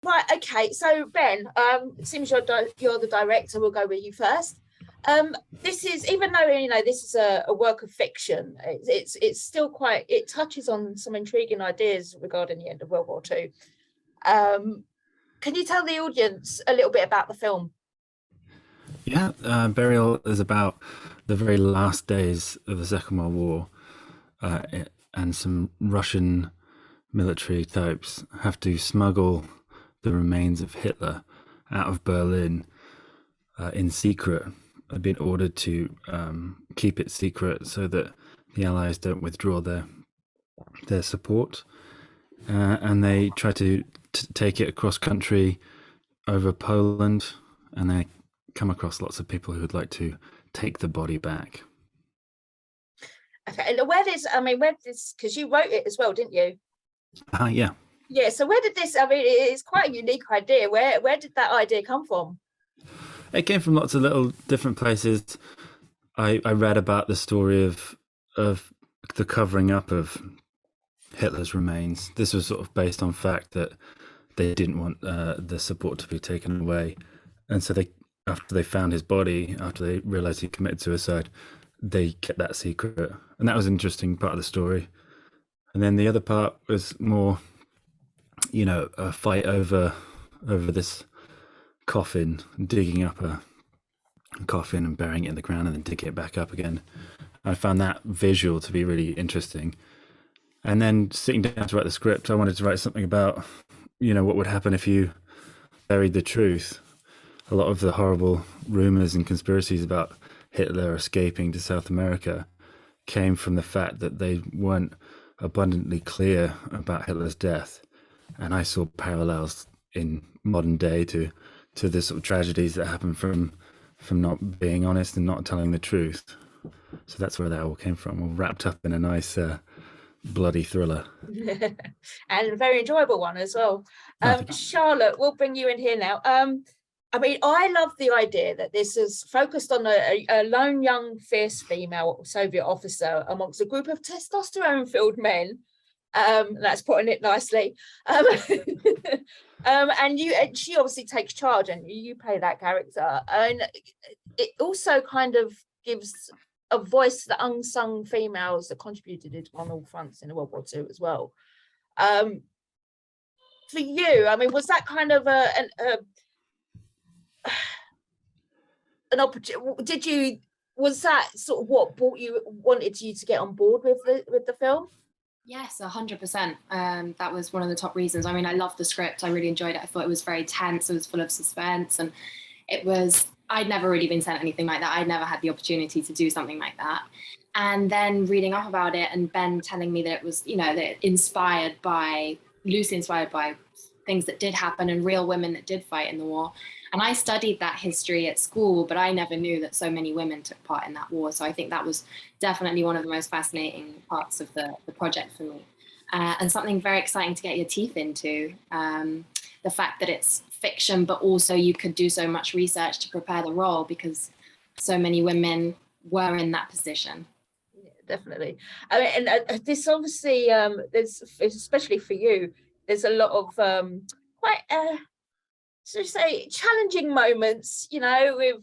Right, okay. So Ben, it seems you're the director. We'll go with you first. This is, even though this is a work of fiction, it's still quite, it touches on some intriguing ideas regarding the end of World War II. Can you tell the audience a little bit about the film? Yeah, Burial is about the very last days of the Second World War, and some Russian military types have to smuggle the remains of Hitler out of Berlin in secret. They've been ordered to keep it secret so that the Allies don't withdraw their support, and they try to take it across country over Poland, and they come across lots of people who would like to take the body back. Okay, and where this, because you wrote it as well, didn't you? Yeah. Yeah, so where did this, it's quite a unique idea. Where did that idea come from? It came from lots of little different places. I read about the story of the covering up of Hitler's remains. This was sort of based on fact that they didn't want the support to be taken away, and so after they found his body, after they realized he committed suicide, they kept that secret, and that was an interesting part of the story. And then the other part was more, a fight over this coffin, digging up a coffin and burying it in the ground and then digging it back up again. I found that visual to be really interesting. And then sitting down to write the script, I wanted to write something about, what would happen if you buried the truth. A lot of the horrible rumors and conspiracies about Hitler escaping to South America came from the fact that they weren't abundantly clear about Hitler's death. And I saw parallels in modern day to the sort of tragedies that happen from not being honest and not telling the truth. So that's where that all came from, all wrapped up in a nice bloody thriller. And a very enjoyable one as well. Charlotte, we'll bring you in here now. I love the idea that this is focused on a lone, young, fierce female Soviet officer amongst a group of testosterone-filled men. That's putting it nicely. And she obviously takes charge, and you play that character. And it also kind of gives a voice to the unsung females that contributed on all fronts in World War II as well. For you, was that kind of an opportunity? Was that sort of what wanted you to get on board with the film? Yes, 100%. That was one of the top reasons. I loved the script. I really enjoyed it. I thought it was very tense. It was full of suspense, and I'd never really been sent anything like that. I'd never had the opportunity to do something like that. And then reading up about it, and Ben telling me that it was, that loosely inspired by things that did happen and real women that did fight in the war. And I studied that history at school, but I never knew that so many women took part in that war. So I think that was definitely one of the most fascinating parts of the project for me. And something very exciting to get your teeth into. The fact that it's fiction, but also you could do so much research to prepare the role because so many women were in that position. Yeah, definitely. And this obviously, there's, especially for you, there's a lot of quite so say challenging moments, with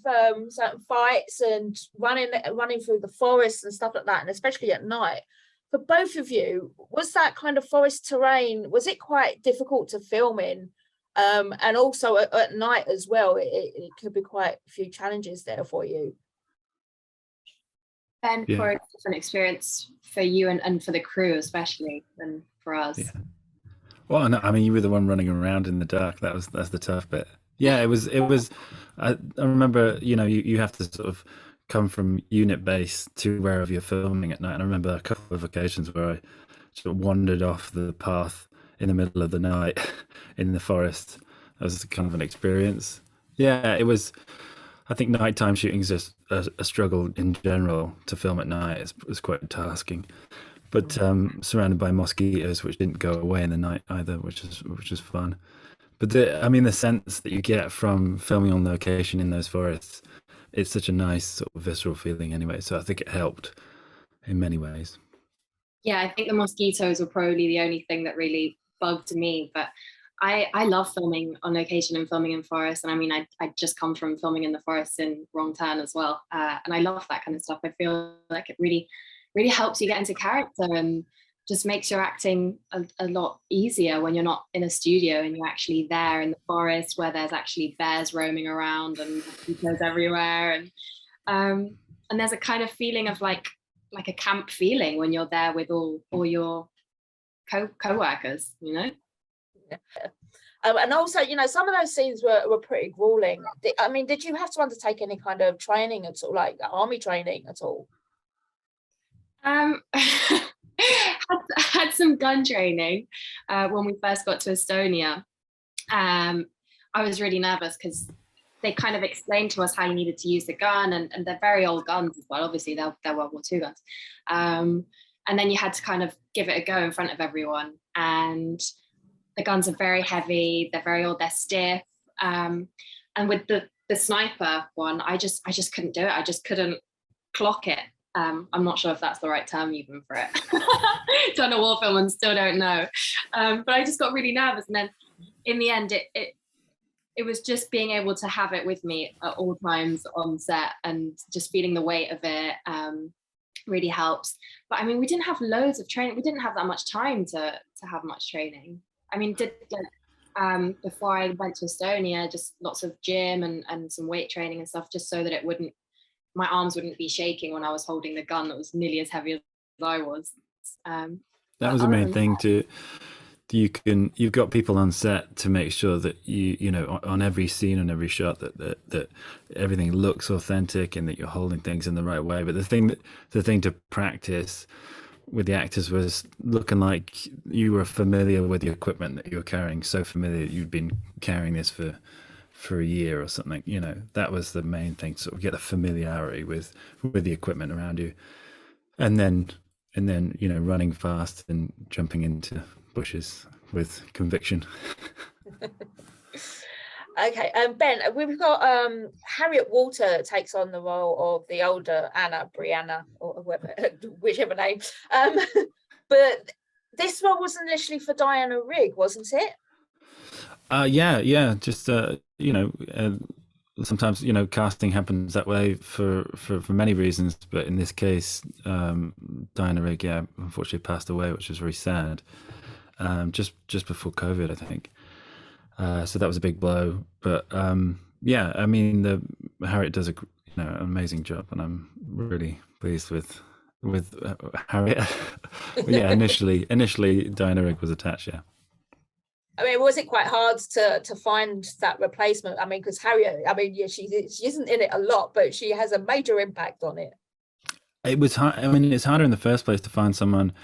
certain fights and running through the forest and stuff like that, and especially at night. For both of you, was that kind of forest terrain, was it quite difficult to film in? And also at night as well, it could be quite a few challenges there for you. Ben, for a different experience for you and for the crew especially than for us. Yeah. Well, no, you were the one running around in the dark. That's the tough bit. Yeah, it was. I remember, you have to sort of come from unit base to wherever you're filming at night. And I remember a couple of occasions where I sort of wandered off the path in the middle of the night in the forest. That was kind of an experience. Yeah, it was. I think nighttime shooting is just a struggle in general. To film at night is quite tasking. But surrounded by mosquitoes, which didn't go away in the night either, which is fun. But the sense that you get from filming on location in those forests, it's such a nice sort of visceral feeling anyway. So I think it helped in many ways. Yeah, I think the mosquitoes were probably the only thing that really bugged me. But I love filming on location and filming in forest. And I mean, I just come from filming in the forest in Wrong Turn as well. And I love that kind of stuff. I feel like it really, really helps you get into character and just makes your acting a lot easier when you're not in a studio and you're actually there in the forest where there's actually bears roaming around and mosquitoes everywhere. And there's a kind of feeling of like a camp feeling when you're there with all your co-workers, you know? Yeah. And also, you know, some of those scenes were pretty grueling. I mean, did you have to undertake any kind of training at all, like army training at all? Had some gun training when we first got to Estonia. I was really nervous because they kind of explained to us how you needed to use the gun, and they're very old guns as well. Obviously, they're World War II guns. And then you had to kind of give it a go in front of everyone. And the guns are very heavy, they're very old, they're stiff. And with the sniper one, I just couldn't do it. I just couldn't clock it. I'm not sure if that's the right term even for it. Done a war film and still don't know. But I just got really nervous. And then in the end, it was just being able to have it with me at all times on set and just feeling the weight of it really helps. But I mean, we didn't have loads of training. We didn't have that much time to have much training. I mean, before I went to Estonia, just lots of gym and some weight training and stuff, just so that my arms wouldn't be shaking when I was holding the gun that was nearly as heavy as I was. That was the main thing too. You've got people on set to make sure that you know on every scene, on every shot that everything looks authentic and that you're holding things in the right way. But the thing to practice with the actors was looking like you were familiar with the equipment that you were carrying, so familiar that you'd been carrying this for a year or something. You know, that was the main thing, sort of get a familiarity with the equipment around you, and then you know, running fast and jumping into bushes with conviction. Okay, Ben, we've got Harriet Walter takes on the role of the older Anna, Brianna, or whichever name. But this role was initially for Diana Rigg, wasn't it? Yeah. Just you know, sometimes you know casting happens that way for many reasons, but in this case, Diana Rigg, unfortunately passed away, which was very sad. Just before COVID, I think. So that was a big blow. But yeah, I mean, Harriet does an amazing job, and I'm really pleased with Harriet. Yeah, initially Diana Rigg was attached. Yeah. I mean, was it quite hard to find that replacement? I mean, because Harriet, I mean, yeah, she isn't in it a lot, but she has a major impact on it. It was hard. I mean, it's harder in the first place to find someone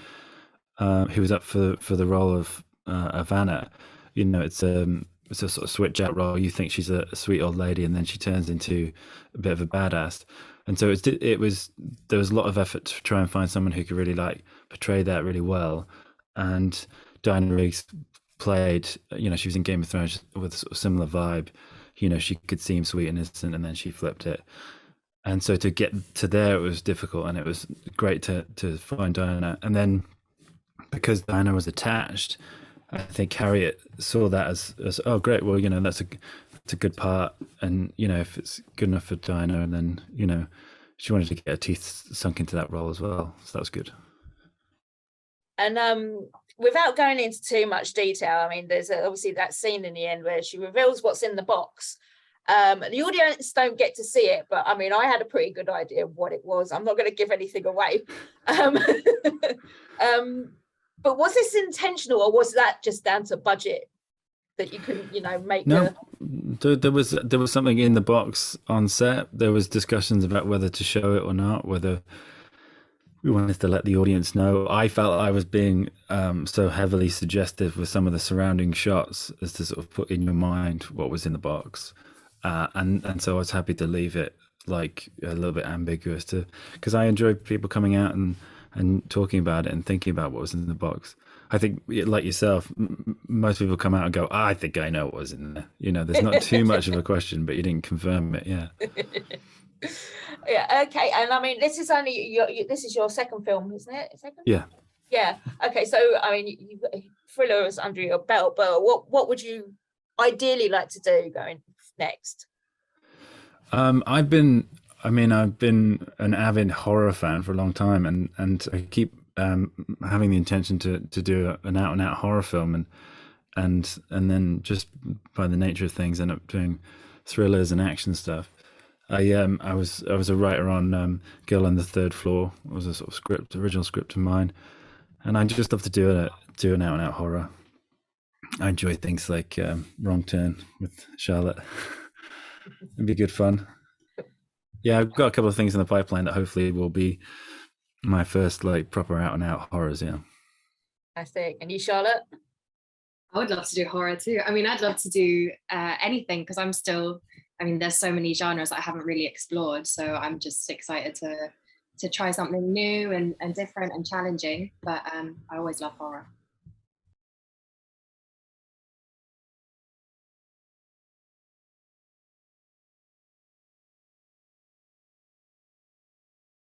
who was up for the role of Anna. You know, it's a sort of switch out role. You think she's a sweet old lady, and then she turns into a bit of a badass. And so there was a lot of effort to try and find someone who could really like portray that really well. And Diana Rigg played, you know, she was in Game of Thrones with a sort of similar vibe. You know, she could seem sweet and innocent, and then she flipped it. And so to get to there, it was difficult, and it was great to find Diana. And then because Diana was attached, I think Harriet saw that as oh great, well, you know, that's a good part, and you know, if it's good enough for Diana, and then you know, she wanted to get her teeth sunk into that role as well, so that was good. And without going into too much detail, I mean, there's obviously that scene in the end where she reveals what's in the box. The audience don't get to see it, but I mean, I had a pretty good idea of what it was. I'm not going to give anything away. But was this intentional, or was that just down to budget that you couldn't, you know, make? No, there was something in the box on set. There was discussions about whether to show it or not, whether we wanted to let the audience know. I felt I was being so heavily suggestive with some of the surrounding shots as to sort of put in your mind what was in the box, and so I was happy to leave it like a little bit ambiguous, because I enjoyed people coming out and talking about it and thinking about what was in the box. I think, like yourself, most people come out and go, I think I know what was in there. You know, there's not too much of a question, but you didn't confirm it. Yeah. Yeah. Okay. And I mean, this is only this is your second film, isn't it? Second? Yeah. Yeah. Okay. So, I mean, thriller is under your belt, but what would you ideally like to do going next? I've been an avid horror fan for a long time, and I keep having the intention to do an out and out horror film, and then just by the nature of things end up doing thrillers and action stuff. I was a writer on Girl on the Third Floor. It was a sort of original script of mine, and I just love to do an out and out horror. I enjoy things like Wrong Turn with Charlotte. It'd be good fun. Yeah, I've got a couple of things in the pipeline that hopefully will be my first like proper out and out horrors. Yeah. I think. And you, Charlotte? I would love to do horror too. I mean, I'd love to do anything because there's so many genres I haven't really explored. So I'm just excited to try something new and different and challenging. But I always love horror.